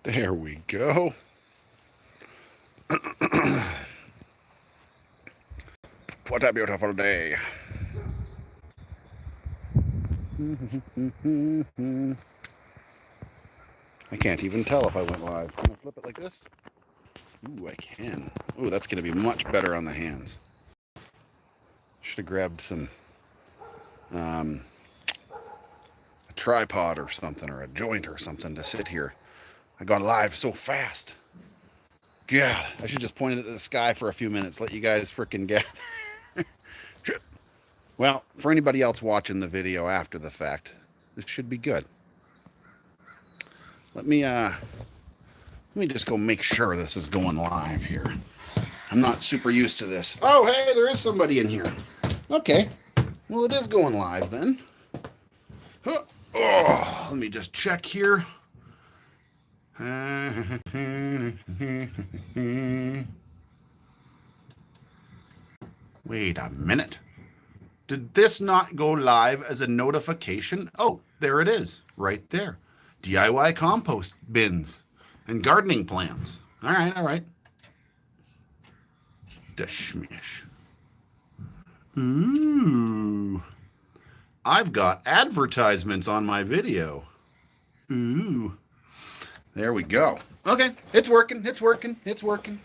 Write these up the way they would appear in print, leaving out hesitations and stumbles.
There we go. What a beautiful day. I can't even tell if I went live. Can I flip it like this? Ooh, I can. Ooh, that's going to be much better on the hands. Should have grabbed some a tripod or something, or a joint or something to sit here. I got live so fast. God, I should just point it at the sky for a few minutes, let you guys frickin' gather. Well, for anybody else watching the video after the fact, this should be good. Let me just go make sure this is going live here. I'm not super used to this. Oh, hey, there is somebody in here. Okay, well, it is going live then. Oh, let me just check here. Wait a minute. Did this not go live as a notification? Oh, there it is, right there. DIY compost bins and gardening plants. All right, all right. Dashmish. Ooh. I've got advertisements on my video. Ooh. There we go. Okay, it's working, it's working, it's working.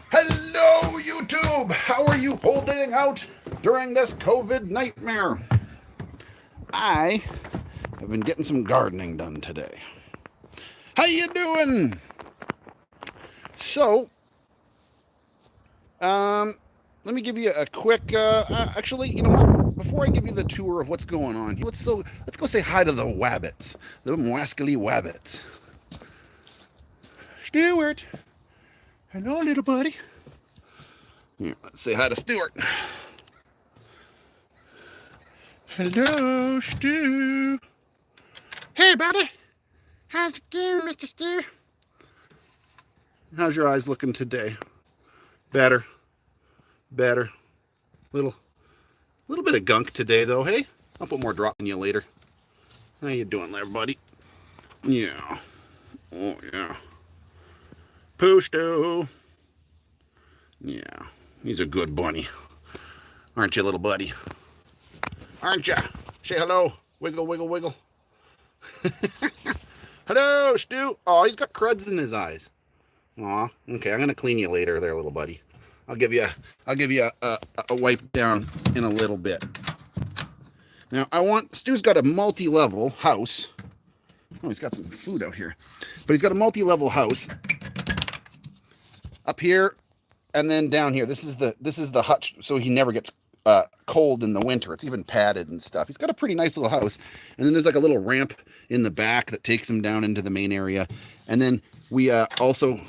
Hello, YouTube! How are you holding out during this COVID nightmare? I have been getting some gardening done today. How you doing? So, let me give you a quick, actually, you know what? Before I give you the tour of what's going on, let's go say hi to the wabbits, the Mwascally wabbits. Stuart. Hello, little buddy. Here, let's say hi to Stuart. Hello, Stu. Hey, buddy. How's it going, Mr. Stu? How's your eyes looking today? Better. Better. Little bit of gunk today, though, hey? I'll put more drop in you later. How you doing there, buddy? Yeah. Oh, yeah. Pooh, Stu. Yeah, he's a good bunny. Aren't you, little buddy? Aren't you? Say hello. Wiggle, wiggle, wiggle. Hello, Stu. Oh, he's got cruds in his eyes. Aw, okay, I'm going to clean you later there, little buddy. I'll give you a wipe down in a little bit. Now, Stu's got a multi-level house. Oh, he's got some food out here. But he's got a multi-level house up here and then down here. This is the hutch, so he never gets cold in the winter. It's even padded and stuff. He's got a pretty nice little house. And then there's like a little ramp in the back that takes him down into the main area. And then we also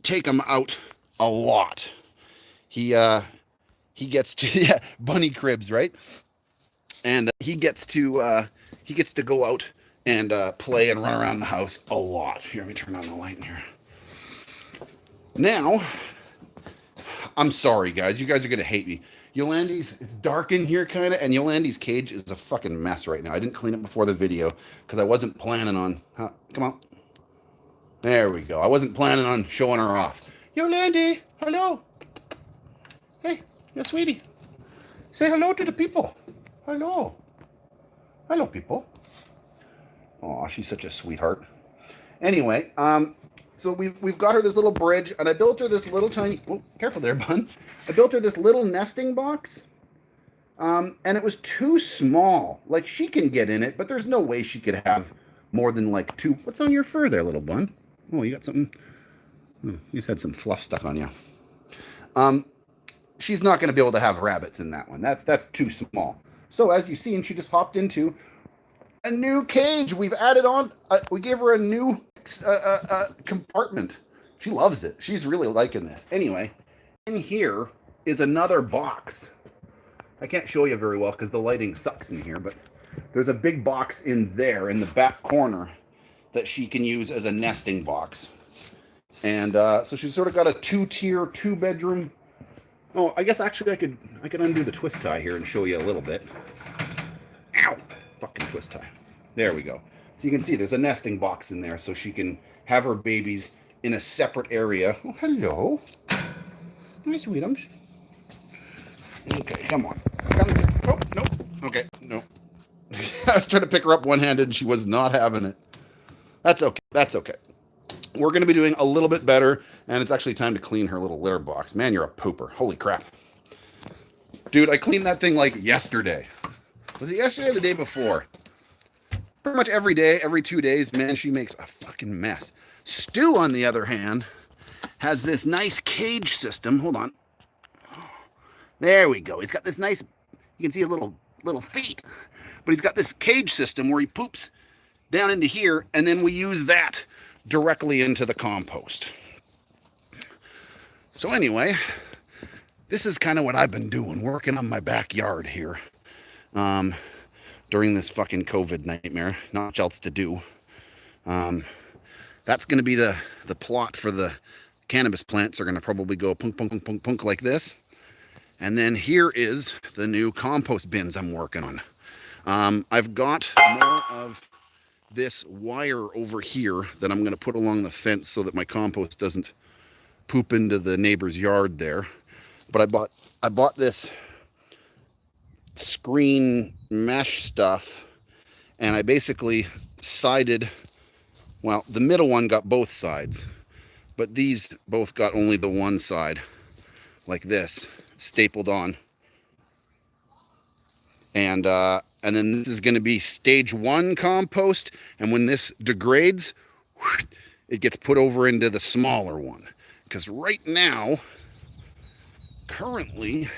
take him out a lot. He gets to yeah, bunny cribs, right? And he gets to go out and play and run around the house a lot. Here, let me turn on the light in here. Now, I'm sorry, guys. You guys are going to hate me. Yolandi's, it's dark in here, kind of, and Yolandi's cage is a fucking mess right now. I didn't clean it before the video because I wasn't planning on... come on. There we go. I wasn't planning on showing her off. Yolandi, hello. Hey, yeah, sweetie. Say hello to the people. Hello. Hello, people. Oh, she's such a sweetheart. Anyway, so we've got her this little bridge, and I built her this little tiny... Oh, careful there, bun. I built her this little nesting box, and it was too small. Like, she can get in it, but there's no way she could have more than, like, two... What's on your fur there, little bun? Oh, you got something... Oh, you had some fluff stuck on you. She's not going to be able to have rabbits in that one. That's too small. So, as you've seen, she just hopped into a new cage. We've added on... we gave her a new... compartment. She loves it. She's really liking this. Anyway, in here is another box. I can't show you very well because the lighting sucks in here, but there's a big box in there in the back corner that she can use as a nesting box. And so she's sort of got a two-tier, two-bedroom. Oh, I guess actually I could undo the twist tie here and show you a little bit. Ow! Fucking twist tie. There we go. So you can see there's a nesting box in there so she can have her babies in a separate area. Oh, hello. Hi, sweetums. Okay, come on. Come and sit. Oh, no. Okay, no. I was trying to pick her up one-handed and she was not having it. That's okay. That's okay. We're going to be doing a little bit better, and it's actually time to clean her little litter box. Man, you're a pooper. Holy crap. Dude, I cleaned that thing like yesterday. Was it yesterday or the day before? Pretty much every day, every 2 days, man, she makes a fucking mess. Stu, on the other hand, has this nice cage system. Hold on. There we go. He's got this nice, you can see his little feet, but he's got this cage system where he poops down into here, and then we use that directly into the compost. So anyway, this is kind of what I've been doing, working on my backyard here during this fucking COVID nightmare. Not much else to do. That's going to be the plot for the cannabis plants. Are going to probably go punk, punk, punk, punk, punk like this. And then here is the new compost bins I'm working on. I've got more of this wire over here that I'm going to put along the fence so that my compost doesn't poop into the neighbor's yard there. But I bought this screen mesh stuff, and I basically sided, well, the middle one got both sides, but these both got only the one side, like this, stapled on. And then this is going to be stage 1 compost, and when this degrades, it gets put over into the smaller one. Because right now, currently,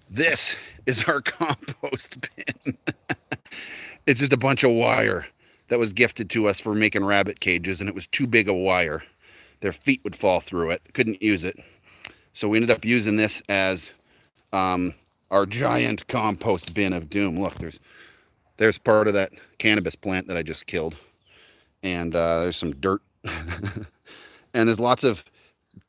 this is our compost bin. It's just a bunch of wire that was gifted to us for making rabbit cages, and it was too big a wire. Their feet would fall through it. Couldn't use it. So we ended up using this as our giant compost bin of doom. Look, there's part of that cannabis plant that I just killed. And there's some dirt. And there's lots of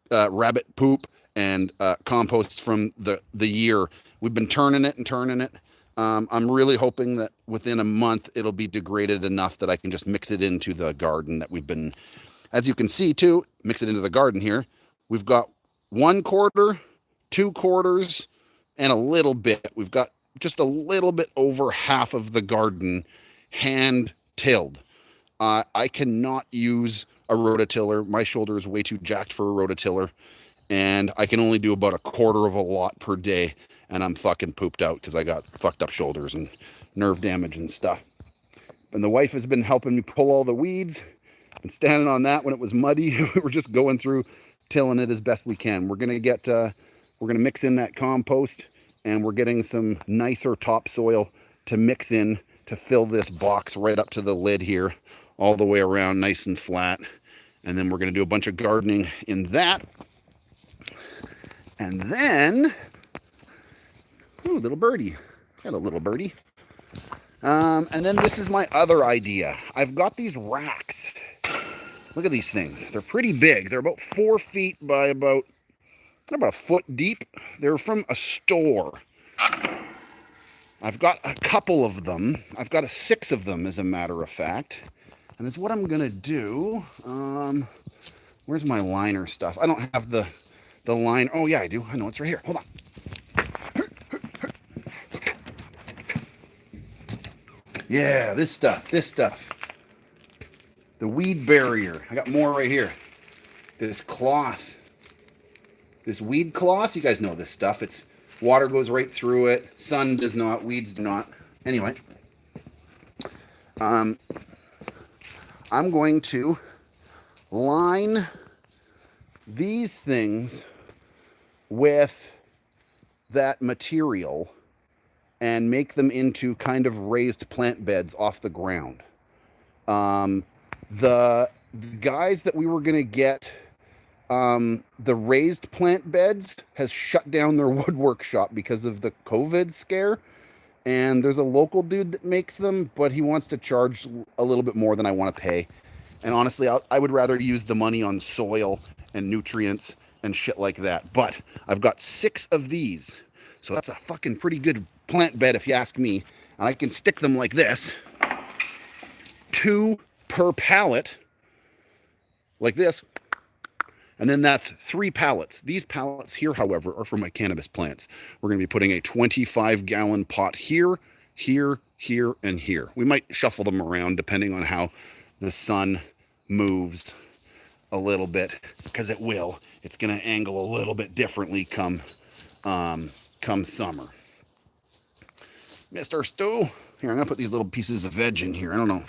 rabbit poop and compost from the year. We've been turning it and turning it. I'm really hoping that within a month it'll be degraded enough that I can just mix it into the garden that we've been, as you can see too, mix it into the garden here. We've got 1/4, 2/4, and a little bit. We've got just a little bit over half of the garden hand tilled. I cannot use a rototiller. My shoulder is way too jacked for a rototiller, and I can only do about 1/4 of a lot per day, and I'm fucking pooped out because I got fucked up shoulders and nerve damage and stuff. And the wife has been helping me pull all the weeds. Been standing on that when it was muddy. We're just going through tilling it as best we can. We're gonna mix in that compost, and we're getting some nicer topsoil to mix in to fill this box right up to the lid here, all the way around, nice and flat. And then we're gonna do a bunch of gardening in that. And then, ooh, little birdie. Hello, little birdie. And then this is my other idea. I've got these racks. Look at these things. They're pretty big. They're about 4 feet by about a foot deep. They're from a store. I've got a couple of them. I've got 6 of them, as a matter of fact. And is what I'm gonna do. Where's my liner stuff? I don't have the line. Oh yeah, I do. I know it's right here. Hold on. Yeah, this stuff. The weed barrier. I got more right here. This cloth. This weed cloth. You guys know this stuff. It's water goes right through it. Sun does not. Weeds do not. Anyway. I'm going to line these things with that material and make them into kind of raised plant beds off the ground. The guys that we were going to get the raised plant beds has shut down their woodwork shop because of the COVID scare. And there's a local dude that makes them, but he wants to charge a little bit more than I want to pay. And honestly, I would rather use the money on soil and nutrients and shit like that. But I've got 6 of these. So that's a fucking pretty good plant bed if you ask me. And I can stick them like this. 2 per pallet, like this. And then that's 3 pallets. These pallets here, however, are for my cannabis plants. We're going to be putting a 25-gallon pot here, here, here, and here. We might shuffle them around depending on how the sun moves a little bit, because it will. It's going to angle a little bit differently come summer. Mr. Stu. Here, I'm going to put these little pieces of veg in here. I don't know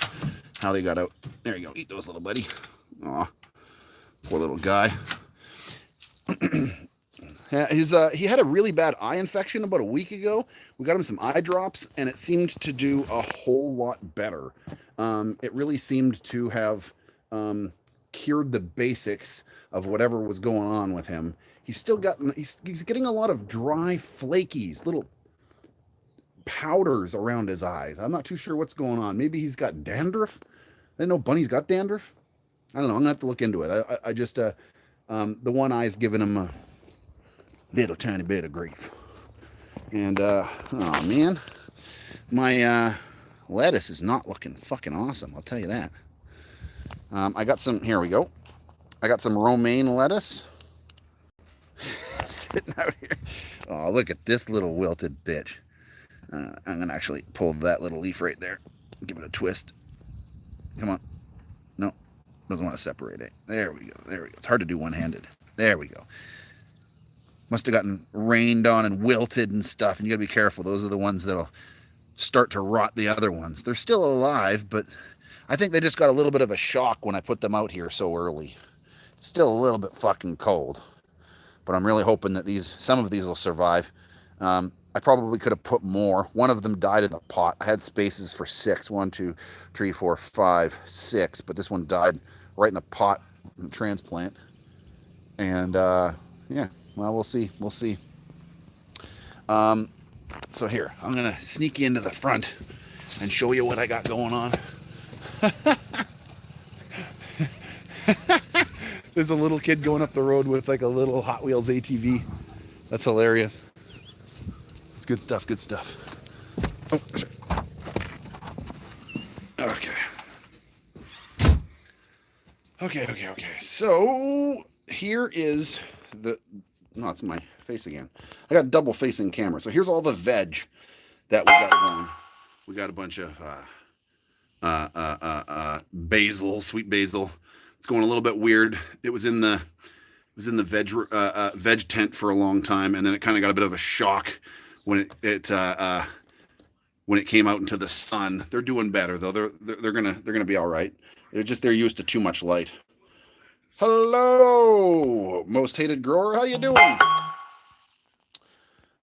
how they got out. There you go. Eat those, little buddy. Aw. Poor little guy. Yeah, he had a really bad eye infection about a week ago. We got him some eye drops, and it seemed to do a whole lot better. It really seemed to have cured the basics of whatever was going on with him. He's still got, he's getting a lot of dry flakies, little powders around his eyes. I'm not too sure what's going on. Maybe he's got dandruff. I didn't know bunnies got dandruff. I don't know. I'm gonna have to look into it. I just the one eye's giving him a little tiny bit of grief. And oh man, my lettuce is not looking fucking awesome. I'll tell you that. I got some. Here we go. I got some romaine lettuce sitting out here. Oh, look at this little wilted bitch. I'm gonna actually pull that little leaf right there. Give it a twist. Come on. No. Doesn't want to separate it. There we go. There we go. It's hard to do one-handed. There we go. Must have gotten rained on and wilted and stuff, and you got to be careful. Those are the ones that'll start to rot the other ones. They're still alive, but I think they just got a little bit of a shock when I put them out here so early. It's still a little bit fucking cold, but I'm really hoping that some of these will survive. I probably could have put more. One of them died in the pot. I had spaces for 6. 1, 2, 3, 4, 5, 6. But this one died right in the pot in the transplant. And yeah, well, we'll see. We'll see. So here, I'm going to sneak you into the front and show you what I got going on. There's a little kid going up the road with like a little Hot Wheels ATV. That's hilarious. Good stuff, good stuff. Oh, sorry. Okay. So here is no, it's my face again. I got a double facing camera. So here's all the veg that we got going. We got a bunch of basil, sweet basil. It's going a little bit weird. It was in the veg tent for a long time, and then it kind of got a bit of a shock when it came out into the sun. They're doing better though. They're gonna be all right. They're used to too much light. Hello, most hated grower. How you doing?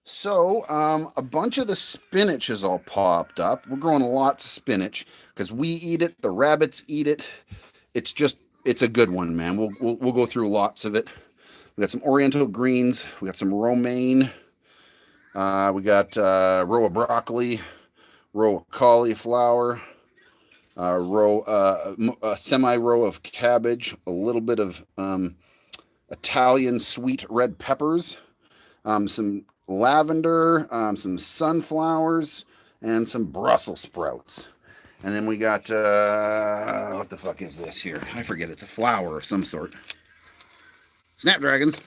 So a bunch of the spinach is all popped up. We're growing lots of spinach because we eat it. The rabbits eat it. It's a good one, man. We'll go through lots of it. We got some Oriental greens. We got some romaine. We got a row of broccoli, row of cauliflower, a semi-row of cabbage, a little bit of Italian sweet red peppers, some lavender, some sunflowers, and some Brussels sprouts. And then we got, what the fuck is this here? I forget. It's a flower of some sort. Snapdragons.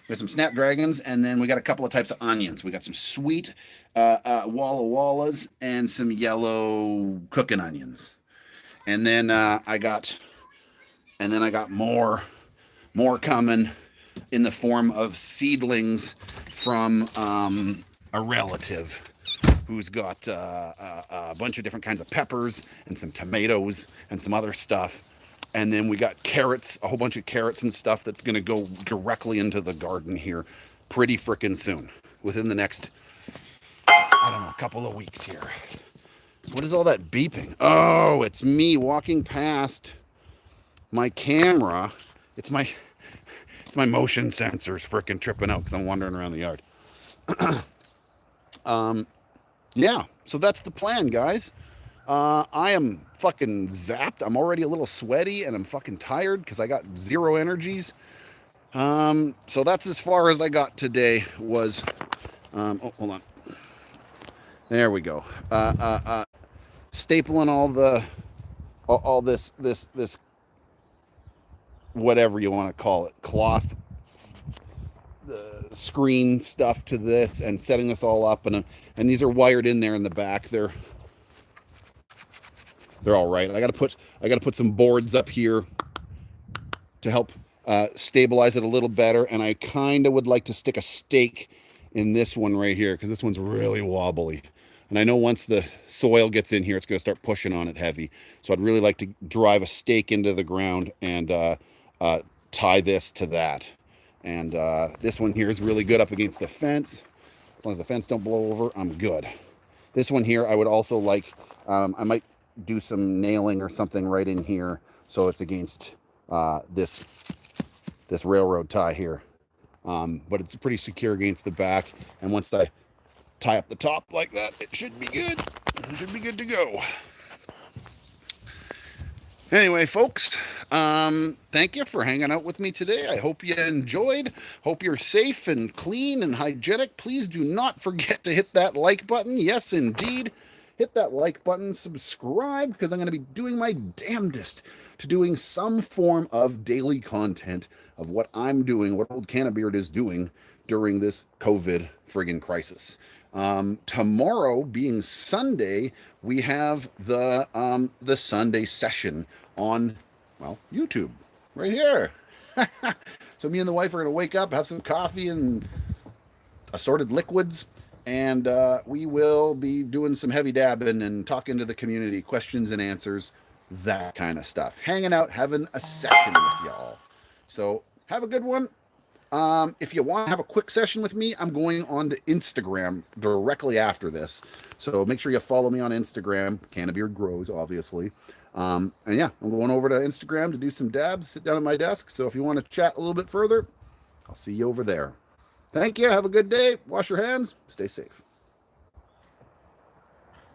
We got some snapdragons, and then we got a couple of types of onions. We got some sweet Walla Wallas and some yellow cooking onions. And then I got more coming in the form of seedlings from a relative who's got a bunch of different kinds of peppers and some tomatoes and some other stuff. And then we got carrots, a whole bunch of carrots and stuff that's going to go directly into the garden here pretty frickin' soon, within the next, I don't know, a couple of weeks here. What is all that beeping? Oh, it's me walking past my camera. It's my motion sensors frickin' tripping out because I'm wandering around the yard. Yeah, so that's the plan, guys. I am fucking zapped. I'm already a little sweaty and I'm fucking tired because I got 0 energies. So that's as far as I got today was, oh, hold on. There we go. Stapling all the all this whatever you want to call it, cloth screen stuff to this, and setting this all up, and these are wired in there in the back. They're all right. I got to put some boards up here to help stabilize it a little better, and I kind of would like to stick a stake in this one right here, because this one's really wobbly. And I know once the soil gets in here, it's going to start pushing on it heavy. So I'd really like to drive a stake into the ground and tie this to that. And this one here is really good up against the fence. As long as the fence don't blow over, I'm good. This one here, I would also like, I might do some nailing or something right in here so it's against this railroad tie here. But it's pretty secure against the back. And once I tie up the top like that, it should be good. It should be good to go. Anyway, folks, thank you for hanging out with me today. I hope you enjoyed. Hope you're safe and clean and hygienic. Please do not forget to hit that like button. Yes, indeed. Hit that like button, subscribe, because I'm going to be doing my damnedest to doing some form of daily content of what I'm doing, what Old Cannabeard is doing during this COVID friggin' crisis. Tomorrow being Sunday, we have the Sunday session on, well, YouTube right here. So me and the wife are going to wake up, have some coffee and assorted liquids, and we will be doing some heavy dabbing and talking to the community, questions and answers, that kind of stuff. Hanging out, having a session with y'all. So have a good one. If you want to have a quick session with me, I'm going on to Instagram directly after this. So make sure you follow me on Instagram. Cannabeard Grows, obviously. And yeah, I'm going over to Instagram to do some dabs, sit down at my desk. So if you want to chat a little bit further, I'll see you over there. Thank you. Have a good day. Wash your hands. Stay safe.